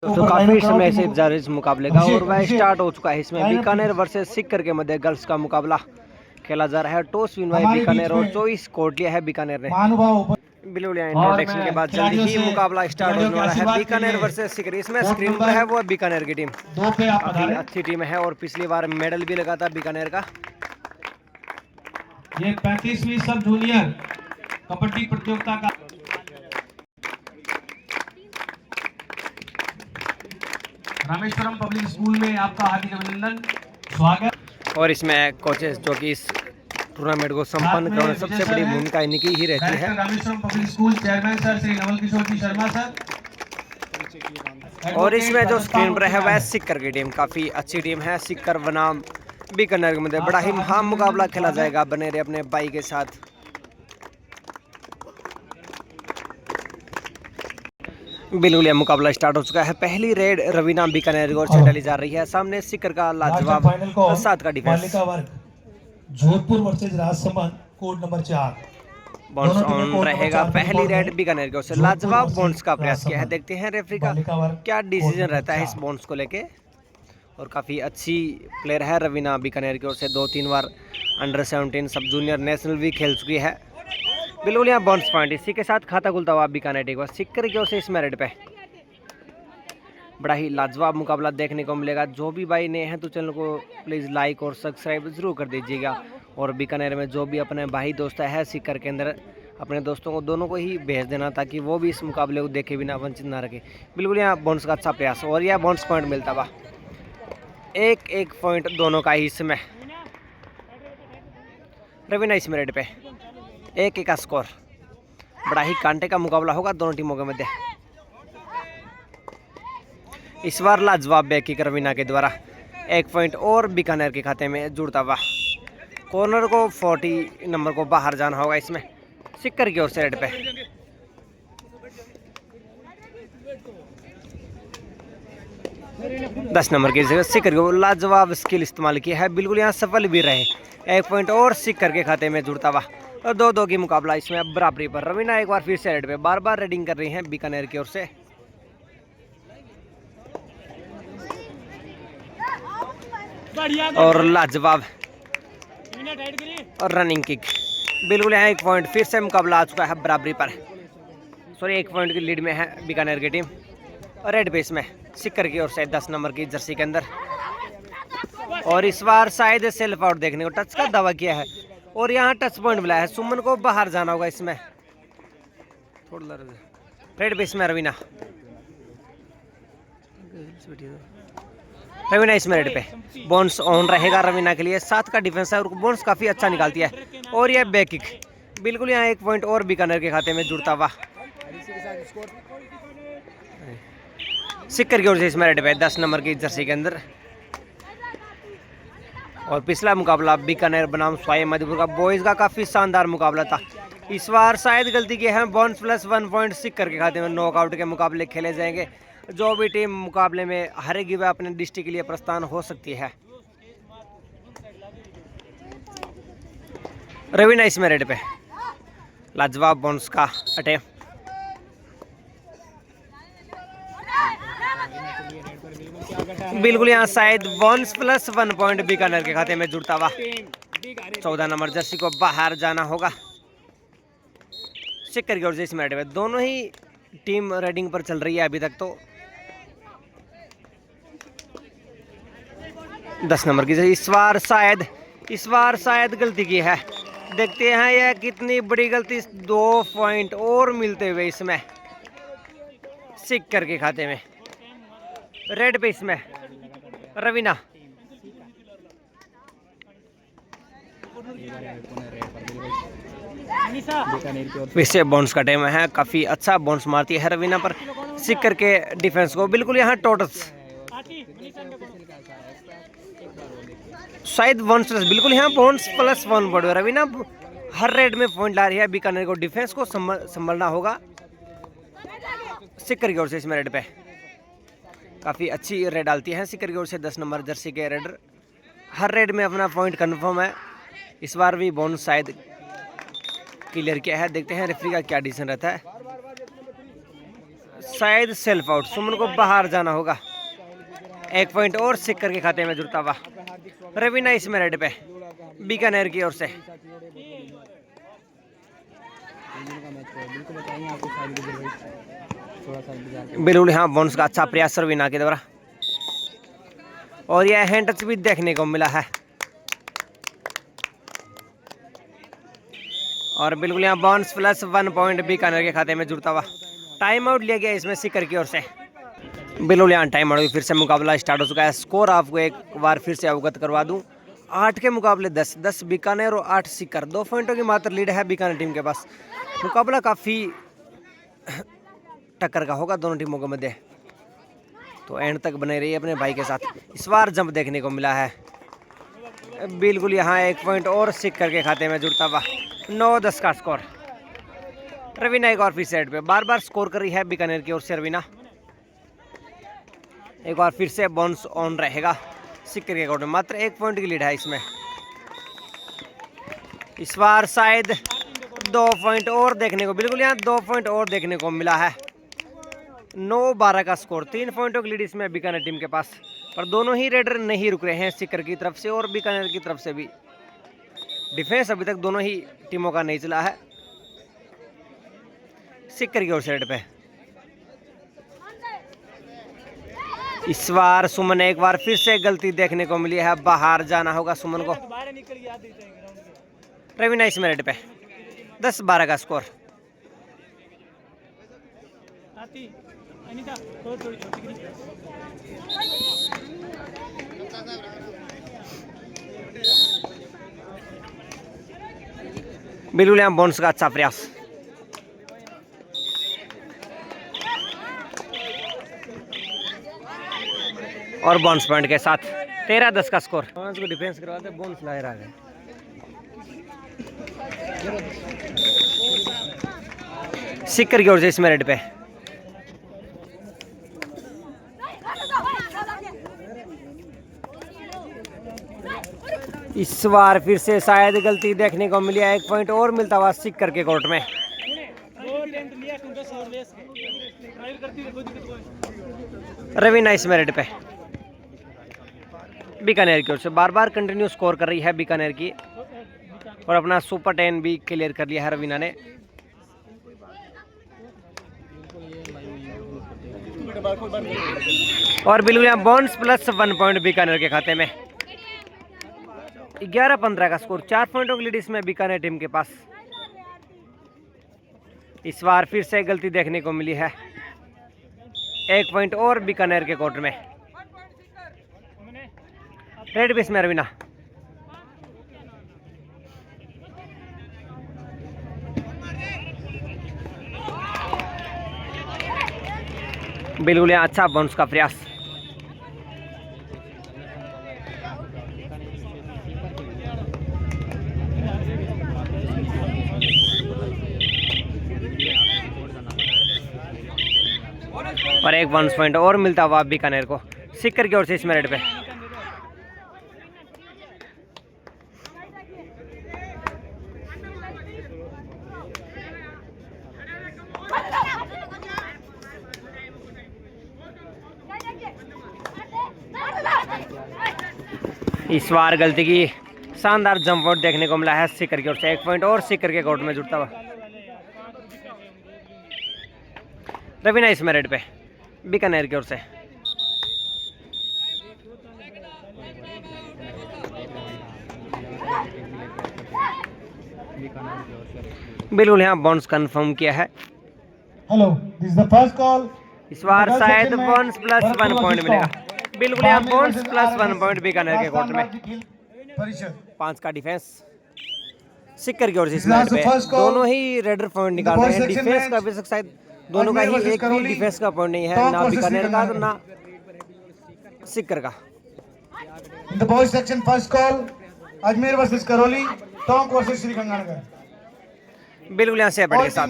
तो काफी समय से इंतजार इस मुकाबले का और वह स्टार्ट हो चुका है। इसमें बीकानेर वर्सेस सिक्कर के मध्य गर्ल्स का मुकाबला खेला जा रहा है। टॉस विन बाय बीकानेर और चॉइस कोर्ट लिया है बीकानेर ने। बिल्कुल इंट्रोडक्शन के बाद जल्दी ही मुकाबला स्टार्ट होने वाला है। बीकानेर वर्सेस सिक्कर, इसमें स्क्रीन पर है वो बीकानेर की टीम। काफी अच्छी टीम है और पिछली बार मेडल भी लगा था बीकानेर का। ये 35वीं सब जूनियर कबड्डी प्रतियोगिता का रामेश्वरम पब्लिक स्कूल में आपका हार्दिक अभिनंदन, स्वागत। और इसमें कोचेस जो कि इस टूर्नामेंट को संपन्न करने सबसे बड़ी भूमिका इनकी ही रहती है। Rameshwaram public school chairman sir Shri Naval Kishore ji Sharma sir. और इसमें जो स्क्रीन पर है वह सिक्कर की टीम, काफी अच्छी टीम है। सिक्कर बनाम बीकानेर के मध्य बड़ा ही महान मुकाबला खेला जाएगा बनेरे अपने भाई के साथ। बिल्कुल यह मुकाबला स्टार्ट हो चुका है। पहली रेड रवीना बीकानेर की ओर से डाली जा रही है। सामने सिक्कर का लाजवाब सात का defence. Jodhpur versus Rajsamand code number 4 bonus on रहेगा। पहली रेड बीकानेर की ओर से लाजवाब बॉन्स का प्रयास किया है। देखते हैं रेफरी का क्या डिसीजन रहता है इस बॉन्स को लेके। और काफी अच्छी प्लेयर है रवीना बीकानेर की ओर से। 2-3 बार अंडर 17 सब जूनियर नेशनल भी खेल चुकी है। बिल्कुल यहाँ बाउंस पॉइंट, इसी के साथ खाता खुलता हुआ बीकानेर टीम सिक्कर की ओर से इस मेरिट पे बड़ा ही लाजवाब मुकाबला देखने को मिलेगा। जो भी भाई नए हैं तो चैनल को प्लीज़ लाइक और सब्सक्राइब जरूर कर दीजिएगा। और बीकानेर में जो भी अपने भाई दोस्त है सिक्कर के अंदर, अपने दोस्तों को दोनों को ही भेज देना ताकि वो भी इस मुकाबले को देखे बिना वंचित ना रखे। बिल्कुल यहाँ बाउंस का अच्छा प्रयास और यह बाउंस पॉइंट मिलता हुआ। एक पॉइंट दोनों का ही इसमें। रवीना इस मेरिट पे 1-1 का स्कोर। बड़ा ही कांटे का मुकाबला होगा दोनों टीमों के मध्य। इस बार लाजवाब बैक किक रवीना के द्वारा 1 पॉइंट और बीकानेर के खाते में जुड़ता हुआ। कॉर्नर को 40 नंबर को बाहर जाना होगा इसमें सिक्कर की ओर से रेड पे। दस नंबर की जगह सिक्कर को लाजवाब स्किल इस्तेमाल किया है। बिल्कुल यहाँ सफल भी रहे। 1 पॉइंट और सिक्कर के खाते में जुड़ता हुआ। और 2-2 की मुकाबला इसमें बराबरी पर। रवीना एक बार फिर से रेड पे बार बार रेडिंग कर रही हैं बीकानेर की ओर से। और लाजवाब और रनिंग किक। बिल्कुल यहाँ 1 पॉइंट फिर से मुकाबला आ चुका है बराबरी पर। सॉरी 1 पॉइंट की लीड में है बीकानेर की टीम। और रेड पे इसमें सिक्कर की ओर से 10 नंबर की जर्सी के अंदर। और इस बार शायद सेल्फ आउट देखने को टच का दावा किया है और यहाँ टच पॉइंट मिला है। सुमन को बाहर जाना होगा इसमें। थोड़ा रेड पे इसमें रवीना इसमें रेड पे बोन्स ऑन रहेगा रवीना के लिए। 7 का डिफेंस है और बोन्स काफी अच्छा निकालती है। और यह बैक किक बिल्कुल यहाँ 1 पॉइंट और बीकानेर के खाते में जुड़ता हुआ। सिक्कर की ओर से इसमें रेड पे 10 नंबर की जर्सी के अंदर। और पिछला मुकाबला बीकानेर बनाम स्वाई मधुपुर का बॉयज का काफी शानदार मुकाबला था। इस बार शायद गलती की है। बोन्स प्लस 1 पॉइंट सिक्कर के खाते में। नॉकआउट के मुकाबले खेले जाएंगे। जो भी टीम मुकाबले में हारेगी वह अपने डिस्ट्रिक्ट के लिए प्रस्थान हो सकती है। रवीना इसमें रेड पे लाजवाब बोन्स का अटेम्प्ट। बिल्कुल यहाँ शायद बोन्स प्लस 1 पॉइंट बीकानेर के खाते में जुड़ता हुआ। 14 नंबर जर्सी को बाहर जाना होगा सिक्कर की ओर से इसमें रेड पे। दोनों ही टीम रेडिंग पर चल रही है अभी तक तो। 10 नंबर की इस बार शायद गलती की है। देखते हैं यह कितनी बड़ी गलती। 2 पॉइंट और मिलते हुए इसमें सिक्कर के खाते में। रेड पे इसमें रवीना। वैसे बाउंस का टाइम है। काफी अच्छा बाउंस मारती है रवीना पर सिक्कर के डिफेंस को। बिल्कुल यहाँ टोटस शायद बोन्स प्लस, बिल्कुल यहाँ बोन्स प्लस 1 पॉइंट। रवीना हर रेड में पॉइंट ला रही है। बीकानेर को डिफेंस को संभलना होगा सिक्कर की ओर से इसमें रेड पे। काफी अच्छी रेड डालती है सिक्कर की ओर से 10 नंबर जर्सी के रेडर। हर रेड में अपना पॉइंट कन्फर्म है। इस बार भी बोनस शायद क्लियर किया है। देखते हैं रेफरी का क्या डिसीजन रहता है। शायद सेल्फ आउट, सुमन को बाहर जाना होगा। 1 पॉइंट और सिक्कर के खाते में जुड़ता हुआ रवीना इसमें रेड पे बीकानेर की ओर से। बिल्कुल हाँ, बोनस का अच्छा प्रयास रवीना के द्वारा और यह हैंड टच भी देखने को मिला है। और बिल्कुल यहाँ बोनस प्लस 1 पॉइंट बीकानेर के खाते में जुड़ता हुआ। टाइम आउट लिया गया इसमें सिक्कर की ओर से। बिल्कुल यहाँ टाइम आउट फिर से मुकाबला स्टार्ट हो चुका है। स्कोर आपको एक बार फिर से अवगत करवा दूं, 8 के मुकाबले 10 बीकानेर और 8 सिक्कर। 2 पॉइंटों की मात्र लीड है बीकानेर टीम के पास। मुकाबला काफ़ी टक्कर का होगा दोनों टीमों के मध्य, तो एंड तक बने रही अपने भाई के साथ। इस बार जंप देखने को मिला है। बिल्कुल यहाँ 1 पॉइंट और सिक्कर के खाते में जुड़ता हुआ 9-10 का स्कोर। रवीना एक और फिर साइड पे बार बार स्कोर कर रही है बीकानेर की ओर से। रवीना एक बार फिर से बोनस ऑन रहेगा सिक्कर के अकाउंट में। मात्र 1 पॉइंट की लीड है इसमें। इस बार शायद 2 पॉइंट और देखने को, बिल्कुल यहाँ 2 पॉइंट और देखने को मिला है। 9-12 का स्कोर, 3 पॉइंटों की लीड इसमें बीकानेर टीम के पास। पर दोनों ही रेडर नहीं रुक रहे हैं, सिक्कर की तरफ से और बीकानेर की तरफ से भी। डिफेंस अभी तक दोनों ही टीमों का नहीं चला है। सिक्कर की ओर से रेड पे इस बार सुमन, एक बार फिर से गलती देखने को मिली है। बाहर जाना होगा सुमन को। रवीना इसमें रेड पे 10-12 का स्कोर। बिल्कुल यहाँ बोनस का अच्छा प्रयास। और बोनस पॉइंट के साथ 13-10 का स्कोर। को डिफेंस करवाते बोनस लाए रहा है। सिक्कर की ओर से इसमें रेड पे इस बार फिर से शायद गलती देखने को मिली है। 1 पॉइंट और मिलता हुआ सिक्कर के कोर्ट में। रवीना इसमें रेड पे बीकानेर की ओर से बार बार कंटिन्यू स्कोर कर रही है बीकानेर की, और अपना सुपर 10 भी क्लियर कर लिया है रवीना ने। और बिल्कुल यहाँ बोनस प्लस 1 पॉइंट बीकानेर के खाते में। 11-15 का स्कोर, 4 पॉइंटों की लीड इसमें बीकानेर टीम के पास। इस बार फिर से गलती देखने को मिली है। 1 पॉइंट और बीकानेर के कोर्ट में। रेड बेस में रवीना बिल्कुल यहाँ अच्छा बाउंस का प्रयास। और 1 बाउंस पॉइंट और मिलता हुआ बीकानेर को सिक्कर की ओर से इसमें रेड पे। इस बार गलती की शानदार जंप आउट देखने को मिला है सिक्कर की ओर से। 1 पॉइंट और सिक्कर के कोर्ट में जुड़ता हुआ रवीना इसमें रेड पे बीकानेर की ओर से। बिल्कुल यहाँ बाउंस कंफर्म किया है। Hello, this is the first call. इस बार शायद बाउंस प्लस 1 पॉइंट मिलेगा। बिल्कुल यहाँ बाउंस प्लस 1 पॉइंट बीकानेर के कोर्ट में। 5 का डिफेंस सिक्कर की ओर से इसमें पे। दोनों ही रेडर पॉइंट निकाल रहे हैं। डिफेंस का भी शायद दोनों का ही एक भी डिफेंस का पॉइंट नहीं है, ना बीकानेर का ना सिक्कर का। In the boys section first call Ajmer versus Karauli, Tonk versus Shri Ganganagar. बिल्कुल यहाँ से अपडेट के साथ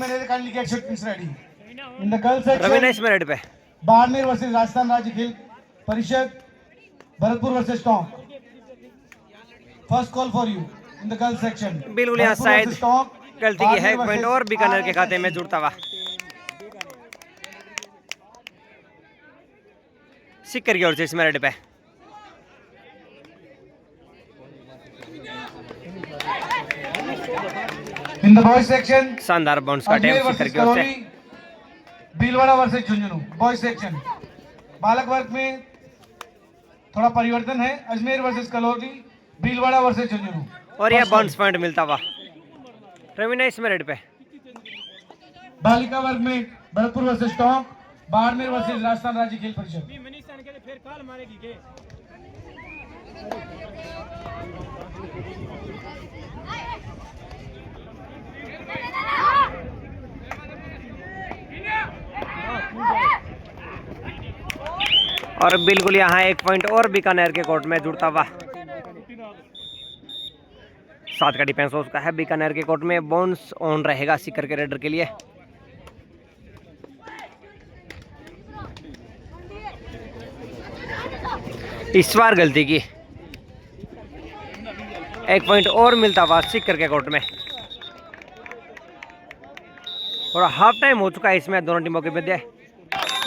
in the girls section Raveena इसमें रेड पे बाड़मेर वर्सेस राजस्थान राज्य खेल परिषद, Bharatpur versus Tonk. First call for you in the girls section. बिल्कुल यहाँ शायद गलती की है। 1 पॉइंट और बीकानेर के खाते में जुड़ता हुआ सिक्कर की ओर से इसमें रेड पे। In the boys section, शानदार बाउंस का अजमेर अटेम्प्ट सिक्कर वर्सेस की ओर से। Karauli, Bhilwara versus Jhunjhunu. Boys section बालक वर्ग में थोड़ा परिवर्तन है। Ajmer versus Karauli, Bhilwara versus Jhunjhunu. और यह बाउंस पॉइंट मिलता हुआ रवीना इसमें रेड पे। बालिका वर्ग में भरतपुर वर्सेस टोंक, बाड़मेर वर्सेस राजस्थान राज्य खेल परिषद। और बिल्कुल यहाँ एक पॉइंट और बीकानेर के कोर्ट में जुड़ता हुआ। 7 का डिफेंस हो चुका है बीकानेर के कोर्ट में। बाउंस ऑन रहेगा सिक्कर के रेडर के लिए। इस बार गलती की, एक पॉइंट और मिलता हुआ सिक्कर के कोर्ट में। और हाफ टाइम हो चुका है इसमें दोनों टीमों के मध्य।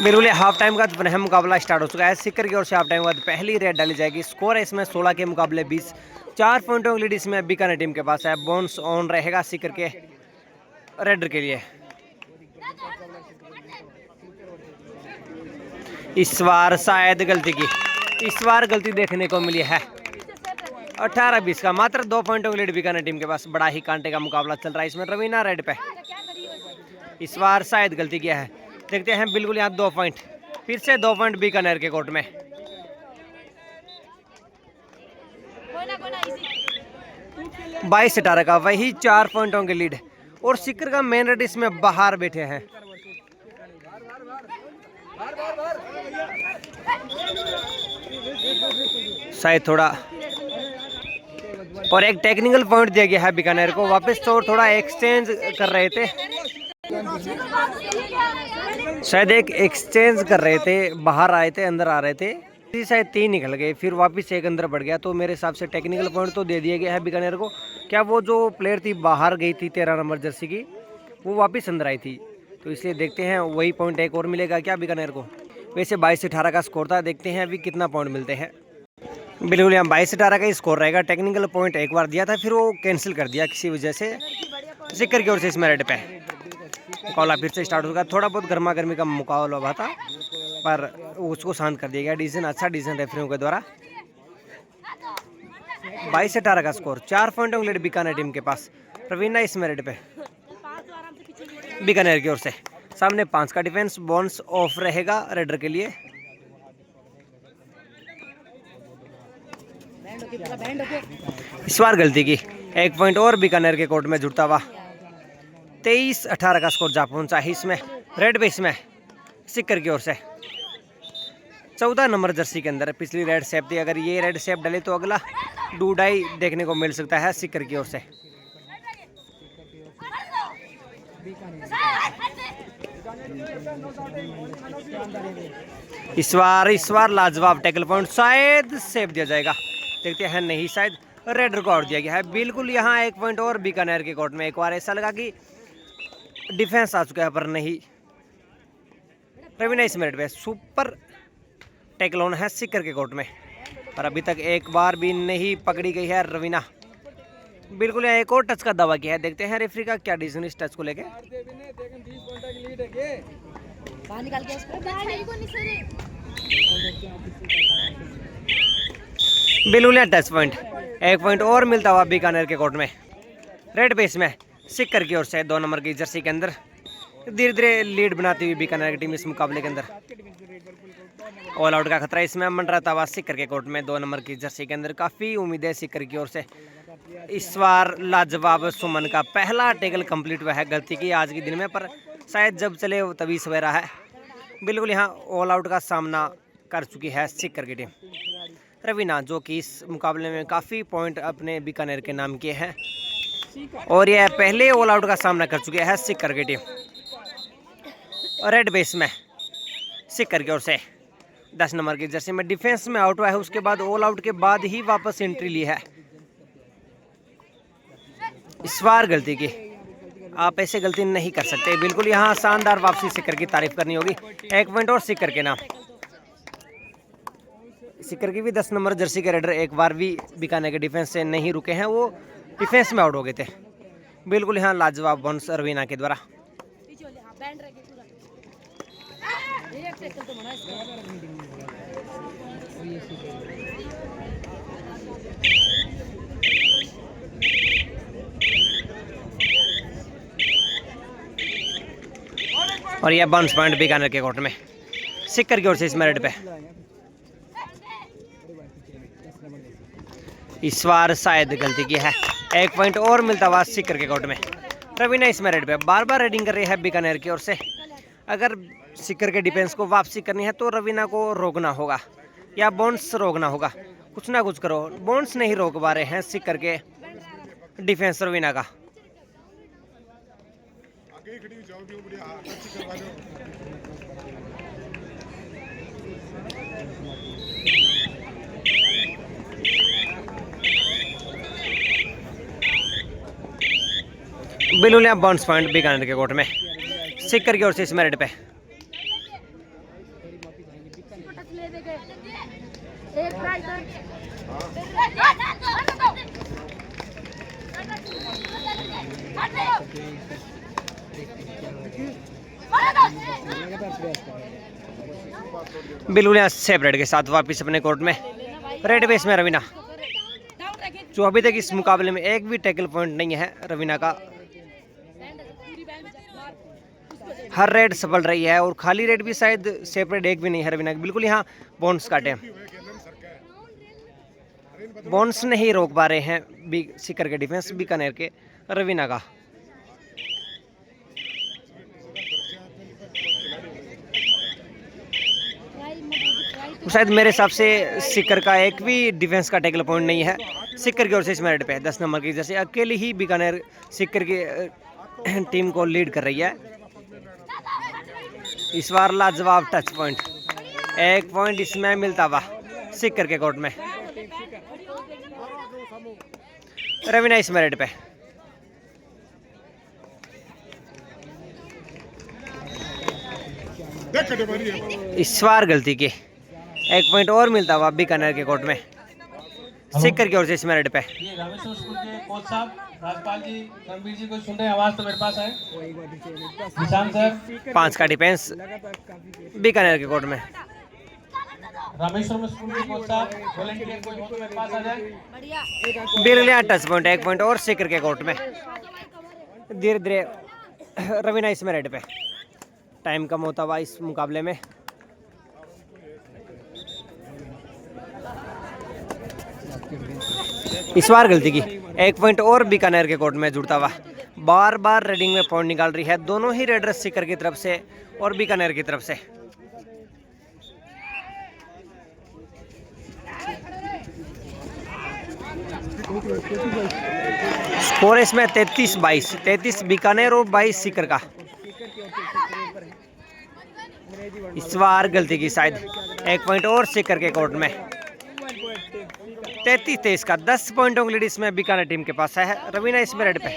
बिल्कुल हाफ टाइम का पुनः मुकाबला स्टार्ट हो चुका है। सिक्कर की ओर से हाफ टाइम के बाद पहली रेड डाली जाएगी। स्कोर है इसमें 16 के मुकाबले 20। 4 पॉइंटों की लीड इसमें बीकानेर टीम के पास है। बाउंस ऑन रहेगा सिक्कर के रेडर के लिए। इस बार शायद गलती की, इस बार गलती देखने को मिली है। 18-20 का मात्र 2 पॉइंटों की लीड बीकानेर टीम के पास। बड़ा ही कांटे का मुकाबला चल रहा है इसमें। रवीना रेड पे, इस बार शायद गलती किया है। देखते हैं बिल्कुल यहाँ 2 पॉइंट, फिर से 2 पॉइंट बीकानेर के कोर्ट में। 22-18 का वही 4 पॉइंटों की लीड। और सिक्कर का मेन रेड इसमें बाहर बैठे हैं। शायद थोड़ा और एक टेक्निकल पॉइंट दिया गया है बीकानेर को वापस। तो थोड़ा एक्सचेंज कर रहे थे, शायद एक एक्सचेंज कर रहे थे, बाहर आए थे अंदर आ रहे थे, शायद 3 निकल गए, फिर वापस एक अंदर बढ़ गया। तो मेरे हिसाब से टेक्निकल पॉइंट तो दे दिया गया है बीकानेर को। क्या वो जो प्लेयर थी बाहर गई थी 13 नंबर जर्सी की, वो वापस अंदर आई थी, तो इसलिए देखते हैं वही पॉइंट एक और मिलेगा क्या बीकानेर को। वैसे 22-18 का स्कोर था, देखते हैं अभी कितना पॉइंट मिलते हैं। बिल्कुल यहाँ 22-18 का स्कोर रहेगा। टेक्निकल पॉइंट एक बार दिया था, फिर वो कैंसिल कर दिया किसी वजह से। सिक्कर की ओर से इसमें रेड पे मुकाबला फिर से स्टार्ट होगा। थोड़ा बहुत गर्मा गर्मी का मुकाबला हुआ था, पर उसको शांत कर दिया गया। डिसीजन अच्छा, डिसीजन रेफरियों के द्वारा। 22-18 का स्कोर। 4 पॉइंटों की लीड बीकानेर टीम के पास। रवीना इसमें रेड पे बीकानेर की ओर से। सामने 5 का डिफेंस। बाउंस ऑफ रहेगा रेडर के लिए। इस बार गलती की, 1 पॉइंट और बीकानेर के कोर्ट में जुड़ता हुआ। 23-18 का स्कोर जा पहुंचा है इसमें रेड पे। इसमें सिक्कर की ओर से 14 नंबर जर्सी के अंदर पिछली रेड सेप थी। अगर ये रेड सेप डले तो अगला डूडाई देखने को मिल सकता है सिक्कर की ओर से। इस बार लाजवाब टैकल पॉइंट, शायद सेव दिया जाएगा। देखते हैं, नहीं, शायद रेड को आउट दिया गया है। बिल्कुल यहाँ 1 पॉइंट और बीकानेर के कोर्ट में। एक बार ऐसा लगा कि डिफेंस आ चुका है, पर नहीं। रवीना इस मिनट पे सुपर टैकल ऑन है सिक्कर के कोर्ट में, पर अभी तक एक बार भी नहीं पकड़ी गई है रवीना। बिल्कुल यहाँ एक और टच का दावा किया है। देखते हैं रेफरी का क्या डिसीजन इस टच को लेके। बिल्कुल यहाँ टच पॉइंट, 1 पॉइंट और मिलता हुआ बीकानेर के कोर्ट में। रेड बेस में सिक्कर की ओर से 2 नंबर की जर्सी के अंदर धीरे धीरे लीड बनाती हुई बीकानेर की टीम इस मुकाबले के अंदर। ऑल आउट का खतरा इसमें मंडराता हुआ सिक्कर के कोर्ट में 2 नंबर की जर्सी के अंदर। काफ़ी उम्मीद है सिक्कर की ओर से। इस बार लाजवाब सुमन का पहला टैकल कंप्लीट हुआ है। गलती की आज के दिन में, पर शायद जब चले तभी सवेरा है। बिल्कुल यहाँ ऑल आउट का सामना कर चुकी है सिक्कर की टीम। रवीना, जो कि इस मुकाबले में काफ़ी पॉइंट अपने बीकानेर के नाम किए हैं, और यह पहले ऑल आउट का सामना कर चुकी है सिक्कर की टीम। रेड बेस में सिक्कर की ओर से 10 नंबर की जर्सी में डिफेंस में आउट हुआ है, उसके बाद ऑल आउट के बाद ही वापस एंट्री ली है। इस बार गलती की, आप ऐसे गलती नहीं कर सकते। बिल्कुल यहाँ शानदार वापसी सिक्कर की तारीफ करनी होगी। 1 पॉइंट और सिक्कर के नाम। सिक्कर की भी 10 नंबर जर्सी के रेडर एक बार भी बीकानेर के डिफेंस से नहीं रुके हैं, वो डिफेंस में आउट हो गए थे। बिल्कुल यहाँ लाजवाब बाउंस रवीना के द्वारा। और यह बाउंस पॉइंट बीकानेर के कोर्ट में सिक्कर की ओर से इस मेरिट पे। इस बार शायद गलती की है, 1 पॉइंट और मिलता हुआ सिक्कर के कोर्ट में। रवीना इस मेरिट पे बार बार रेडिंग कर रही है बीकानेर की ओर से। अगर सिक्कर के डिफेंस को वापसी करनी है तो रवीना को रोकना होगा या बाउंस रोकना होगा, कुछ ना कुछ करो। बाउंस नहीं रोक पा रहे हैं सिक्कर के डिफेंस रवीना का। बिल्कुल यहाँ बाउंस पॉइंट बीकानेर के कोर्ट में सिक्कर की ओर से इस मेरिट पे। बिल्कुल यहाँ सेफ रेड के साथ वापिस अपने कोर्ट में। रेड बेस में रवीना, जो अभी तक इस मुकाबले में एक भी टैकल पॉइंट नहीं है रवीना का। हर रेड सफल रही है और खाली रेड भी शायद सेपरेट एक भी नहीं है रवीना की। बिल्कुल यहाँ बाउंस काटे, बाउंस नहीं रोक पा रहे हैं सिक्कर के डिफेंस बीकानेर के रवीना का। शायद मेरे हिसाब से सिक्कर का एक भी डिफेंस का टैकल पॉइंट नहीं है सिक्कर की ओर से इस मेरिट पे। 10 नंबर की जैसे अकेली ही बीकानेर सिक्कर की टीम को लीड कर रही है। इस बार लाजवाब टच पॉइंट, 1 पॉइंट इसमें मिलता हुआ सिक्कर के कोर्ट में। रवीना इस मेरिट पे। इस बार गलती की, 1 पॉइंट और मिलता हुआ बीकानेर के कोर्ट में सिक्कर की ओर से इस मेरिट पे। ये रामेश्वर स्कूल के कोच साहब राजपाल जी, रणबीर जी, कोई सुन रहे हैं? आवाज तो मेरे पास है। निशान सर 5 का डिफेंस बीकानेर के कोर्ट में। रामेश्वर स्कूल के कोच साहब वॉलंटियर कोई हो तो मेरे पास आ जाए। बिरलिया टच पॉइंट, 1 पॉइंट और सिक्कर के कोर्ट में। धीरे धीरे रवीना इस मेरिट पे। टाइम कम होता हुआ इस मुकाबले में। इस बार गलती की, 1 पॉइंट और बीकानेर के कोर्ट में जुड़ता हुआ। बार बार रेडिंग में पॉइंट निकाल रही है दोनों ही रेडर, सिक्कर की तरफ से और बीकानेर की तरफ से। स्कोर इसमें 33-22, 33 बीकानेर और 22 सिक्कर का। इस बार गलती की शायद, 1 पॉइंट और सिक्कर के कोर्ट में। 33-23 का 10 पॉइंटों की लीड इसमें बीकानेर टीम के पास है। रवीना इस मेरिट पे।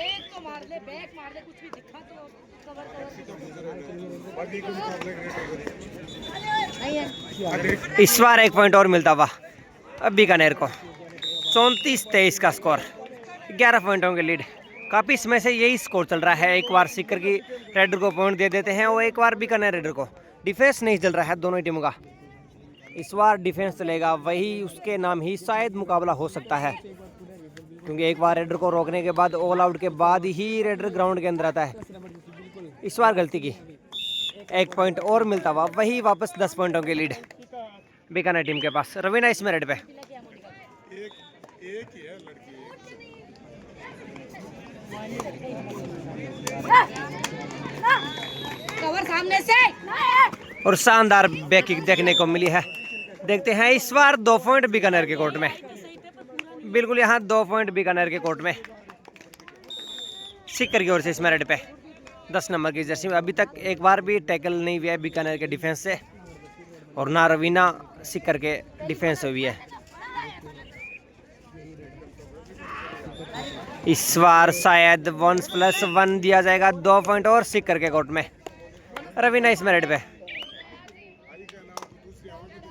इस बार 1 पॉइंट और मिलता हुआ अब बीकानेर को। 34-23 का स्कोर, 11 पॉइंटों की लीड। काफ़ी समय से यही स्कोर चल रहा है। एक बार सिक्कर की रेडर को पॉइंट दे देते हैं और एक बार बीकानेर रेडर को। डिफेंस नहीं चल रहा है दोनों ही टीमों का। इस बार डिफेंस चलेगा, वही उसके नाम ही शायद मुकाबला हो सकता है, क्योंकि एक बार रेडर को रोकने के बाद, ऑल आउट के बाद ही रेडर ग्राउंड के अंदर आता है। इस बार गलती की, 1 पॉइंट और मिलता हुआ, वही वापस 10 पॉइंटों की लीड बीकानेर टीम के पास। रवीना इस मेरिट पे। कवर सामने से और शानदार बैकिंग देखने को मिली है। देखते हैं इस बार 2 पॉइंट बीकानेर के कोर्ट में। बिल्कुल यहाँ 2 पॉइंट बीकानेर के कोर्ट में सिक्कर की ओर से इस मेरिट पे। 10 नंबर की जर्सी में अभी तक एक बार भी टैकल नहीं हुआ है बीकानेर के डिफेंस से, और ना रवीना सिक्कर के डिफेंस से हुई है। इस बार शायद 1+1 दिया जाएगा, 2 पॉइंट और सिक्कर के कोर्ट में। रवीना इस मेरिट पे।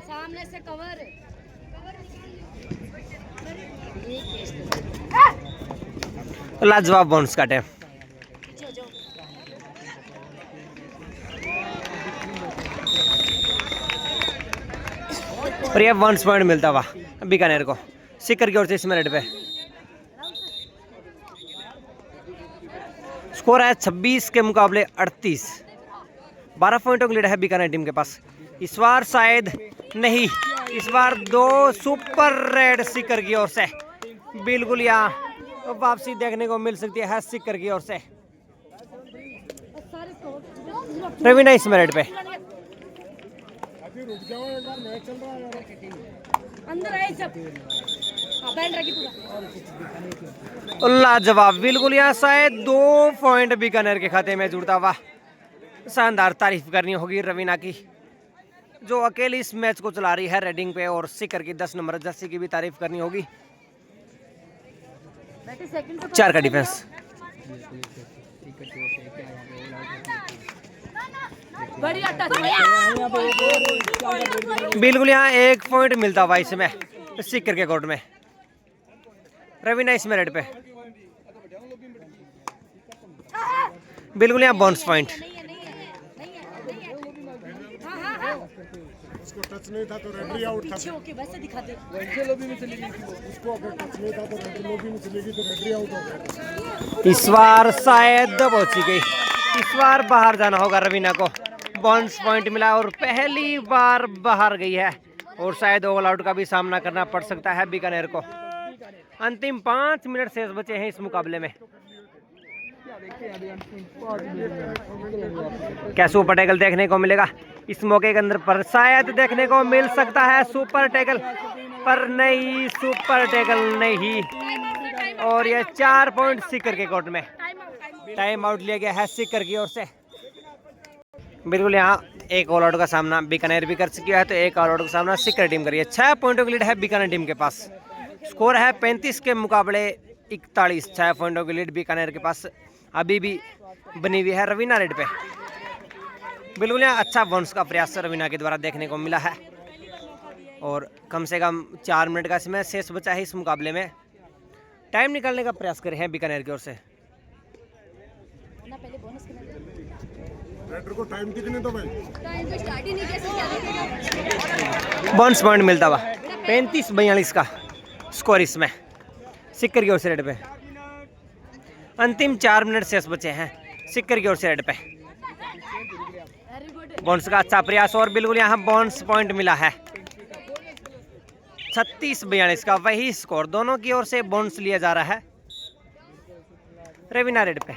सामने से कवर लाजवाब बाउंस काटे। और ये 1 पॉइंट मिलता हुआ बीकानेर को सिकर की ओर से इस मिनट पे। स्कोर है 26 के मुकाबले 38। 12 पॉइंटों की लीड है बीकानेर टीम के पास। इस बार शायद नहीं, इस बार 2 सुपर रेड सिकर की ओर से। बिल्कुल यहाँ वापसी देखने को मिल सकती है सिकर की ओर से। रवीना इस मिनट पे। अंदर आए सब। बैंड रखी पूरा। लाजवाब, बिल्कुल यहाँ शायद 2 पॉइंट बीकानेर के खाते में जुड़ता हुआ। शानदार तारीफ करनी होगी रवीना की, जो अकेली इस मैच को चला रही है रेडिंग पे। और सिकर की 10 नंबर जर्सी की भी तारीफ करनी होगी। 4 का डिफेंस। बढ़िया टच। बिल्कुल यहाँ 1 पॉइंट मिलता हुआ इसमें सिकर के कोर्ट में। रवीना इस मिनट पे। बिल्कुल यहाँ बाउंस पॉइंट। उसको टच नहीं था तो रेफरी आउट था। पीछे होके वैसे दिखाते। लॉबी में चली गई थी वो। उसको अगर टच नहीं था तो लॉबी में चली गई तो रेफरी आउट हो गया। इस बार शायद पहुंची गई। इस बार बाहर जाना होगा रवीना को। बाउंस पॉइंट मिला और पहली बार बाहर गई है। और शायद ऑल आउट का भी सामना करना पड़ सकता है बीकानेर को। अंतिम 5 मिनट शेष बचे हैं इस मुकाबले में। क्या सुपर टैकल देखने को मिलेगा इस मौके के अंदर? पर शायद देखने को मिल सकता है सुपर टैकल, पर नहीं, सुपर टैकल नहीं। और ये 4 पॉइंट सिकर के कोर्ट में। टाइम आउट लिया गया है सिकर की ओर से। बिल्कुल यहाँ एक ऑल आउट का सामना बीकानेर भी कर चुकी है, तो एक ऑल आउट का सामना सिकर टीम करी है। 6 पॉइंटों की लीड है बीकानेर टीम के पास। स्कोर है 35 के मुकाबले 41। 6 पॉइंटों की लीड बीकानेर के पास अभी भी बनी हुई है रवीना रेड पे। बिल्कुल यहाँ अच्छा बाउंस का प्रयास रवीना के द्वारा देखने को मिला है। और कम से कम 4 मिनट का समय शेष बचा है इस मुकाबले में। टाइम निकालने का प्रयास कर रहे हैं बीकानेर की ओर से। रेडर को टाइम कितने दो भाई? टाइम तो स्टार्ट ही नहीं कैसे। बाउंस पॉइंट मिलता हुआ 35-42 का स्कोर इसमें सिक्कर की ओर से रेड पे। अंतिम 4 मिनट शेष बचे हैं सिक्कर की ओर से रेड पे। बाउंस का अच्छा प्रयास और बिल्कुल यहाँ बाउंस पॉइंट मिला है। 36-42 का वही स्कोर। दोनों की ओर से बाउंस लिया जा रहा है रवीना रेड पे।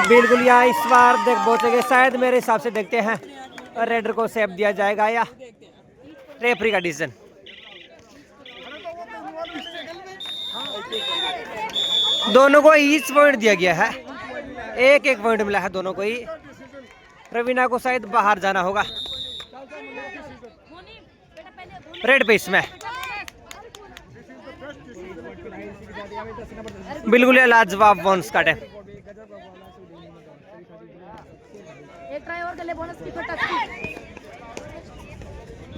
बिल्कुल यहाँ इस बार देख पहुंचेंगे शायद, मेरे हिसाब से देखते हैं रेडर को सेव दिया जाएगा या रेफरी का डिसीजन। दोनों को ईच पॉइंट दिया गया है। 1-1 पॉइंट मिला है दोनों को ही। रवीना को शायद बाहर जाना होगा रेड पे इसमें। बिल्कुल लाजवाब बाउंस काटे। एक ट्राई और कर ले। बोनस की टच की।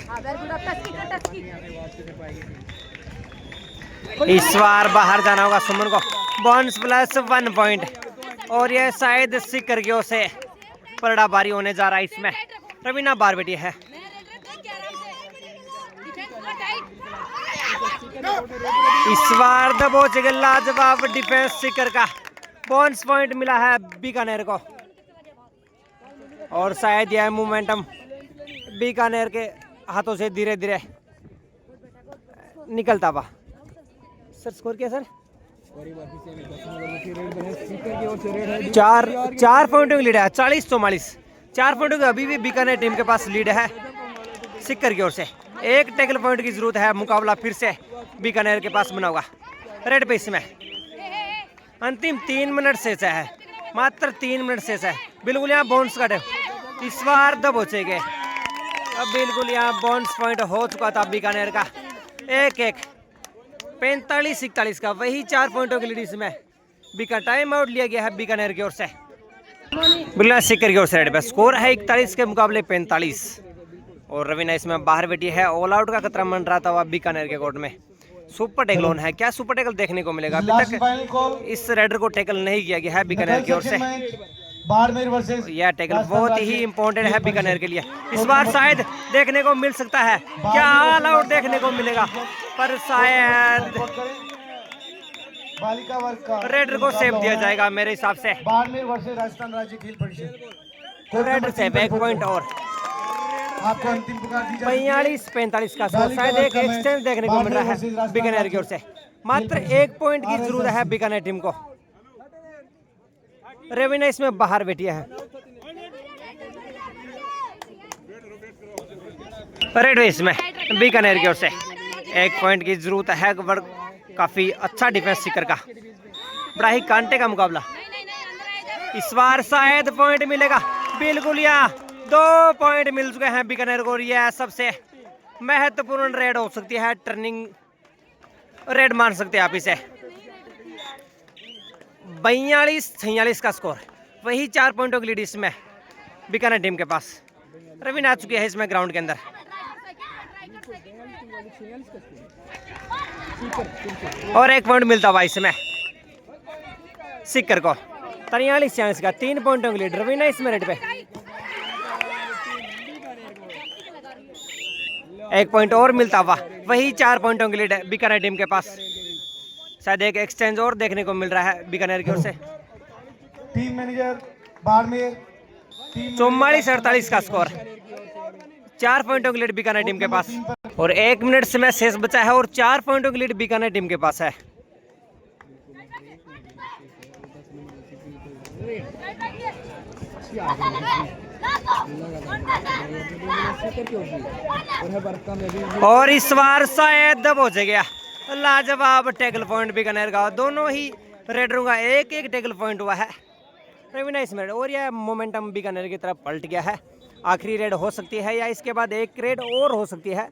हां, वेरी गुड। टच की। इस बार बाहर जाना होगा सुमन को। Bounce plus 1 point. और ये शायद सिक्कर की ओर से परड़ा बारी होने जा रहा है इसमें। रवीना बार बेटी है। इस बार दबोचेगा लाजवाब डिफेंस सिक्कर का। बाउंस पॉइंट मिला है बीकानेर को। और शायद यह मोमेंटम बीकानेर के हाथों से धीरे धीरे निकलता हुआ। सर स्कोर क्या सर? 4 पॉइंटों की लीड है। 40-44। 4 पॉइंटों की अभी भी बीकानेर टीम के पास लीड है सिक्कर की ओर से। 1 टैकल पॉइंट की जरूरत है। मुकाबला फिर से बीकानेर के पास बना होगा रेड पे इसमें। अंतिम 3 मिनट शेष है, मात्र 3 मिनट शेष है। बिल्कुल यहाँ बाउंस काटे। इस बार दबोचेंगे। अब बिल्कुल यहाँ बाउंस पॉइंट हो चुका था बीकानेर का। 1-1। 45-41 का वही 4 पॉइंटों की लीड इसमें। बीका टाइम आउट लिया गया है बीकानेर की ओर से। बिल्कुल सिक्कर की ओर से रेड पे स्कोर है 41 के मुकाबले 45। और रवीना इसमें बाहर बैठी है। ऑल आउट का खतरा मंडराता हुआ बीकानेर के कोर्ट में। सुपर टेकल ऑन है, क्या सुपर टेकल देखने को मिलेगा? अभी तक इस रेडर को टेकल नहीं किया गया है बीकानेर की ओर से। बाड़मेर वर्सेस यह टेकल बहुत ही इंपॉर्टेंट है बीकानेर के लिए। इस बार शायद देखने को मिल सकता है, क्या ऑल आउट देखने को मिलेगा? पर शायद बालिका वर्ग का रेडर को सेव दिया जाएगा मेरे हिसाब से। बाड़मेर वर्सेस राजस्थान राज्य खेल परिषद रेडर सेव 1 पॉइंट और आपको अंतिम पुकार दी जाएगी। 45-45 का स्कोर। शायद एक एक्सचेंज देखने को मिल रहा है बीकानेर की ओर से। मात्र 1 पॉइंट की जरूरत है बीकानेर टीम को। रवीना इसमें बाहर बैठी है। रेड इसमें बीकानेर की ओर से 1 पॉइंट की जरूरत है। काफी अच्छा डिफेंस सिकर का, बड़ा ही कांटे का मुकाबला। इस बार शायद पॉइंट मिलेगा। बिल्कुल यहाँ 2 पॉइंट मिल चुके हैं बीकानेर को। यह सबसे महत्वपूर्ण रेड हो सकती है, टर्निंग रेड मान सकते हैं आप इसे। 42-46 का स्कोर। वही 4 पॉइंटों की लीड इसमें बीकानेर टीम के पास। रवीना आ चुकी है इसमें ग्राउंड के अंदर। और 1 पॉइंट मिलता हुआ इसमें सिक्कर को। 43-46 का 3 पॉइंटों की लीड रवीना इसमें रेड पे। 1 पॉइंट और मिलता हुआ, वही 4 पॉइंटों की लीड है बीकानेर टीम के पास। शायद एक एक्सचेंज और देखने को मिल रहा है बीकानेर की ओर से। टीम मैनेजर बाड़मेर 44-48 का स्कोर। 4 पॉइंटों की लीड बीकानेर टीम के पास। और 1 मिनट समय शेष बचा है और 4 पॉइंटों की लीड बीकानेर टीम के पास है। और इस बार शायद दब हो गया। लाजवाब टैकल पॉइंट बीकानेर का। दोनों ही रेडरों का 1-1 टैकल पॉइंट हुआ है रवीना इसमें। और यह मोमेंटम बीकानेर की तरफ पलट गया है। आखिरी रेड हो सकती है या इसके बाद एक रेड और हो सकती है।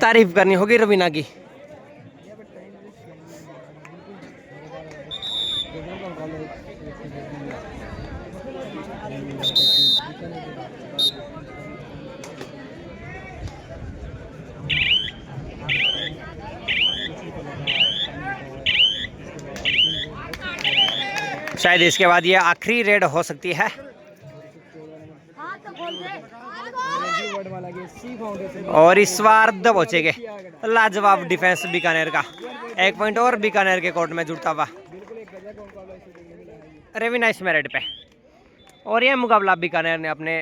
तारीफ करनी होगी रवीना की। शायद इसके बाद ये आखिरी रेड हो सकती है। और इस बार दबोचेंगे। लाजवाब डिफेंस बीकानेर का। 1 पॉइंट और बीकानेर के कोर्ट में जुड़ता हुआ रवीना इसमें रेड पे। और यह मुकाबला बीकानेर ने अपने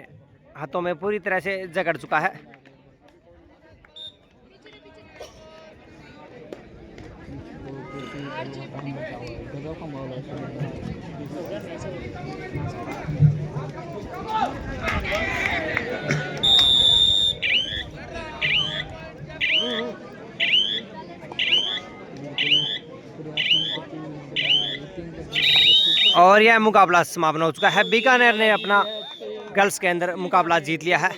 हाथों में पूरी तरह से जकड़ चुका है। और यह मुकाबला समापन हो चुका है। बीकानेर ने अपना गर्ल्स के अंदर मुकाबला जीत लिया है।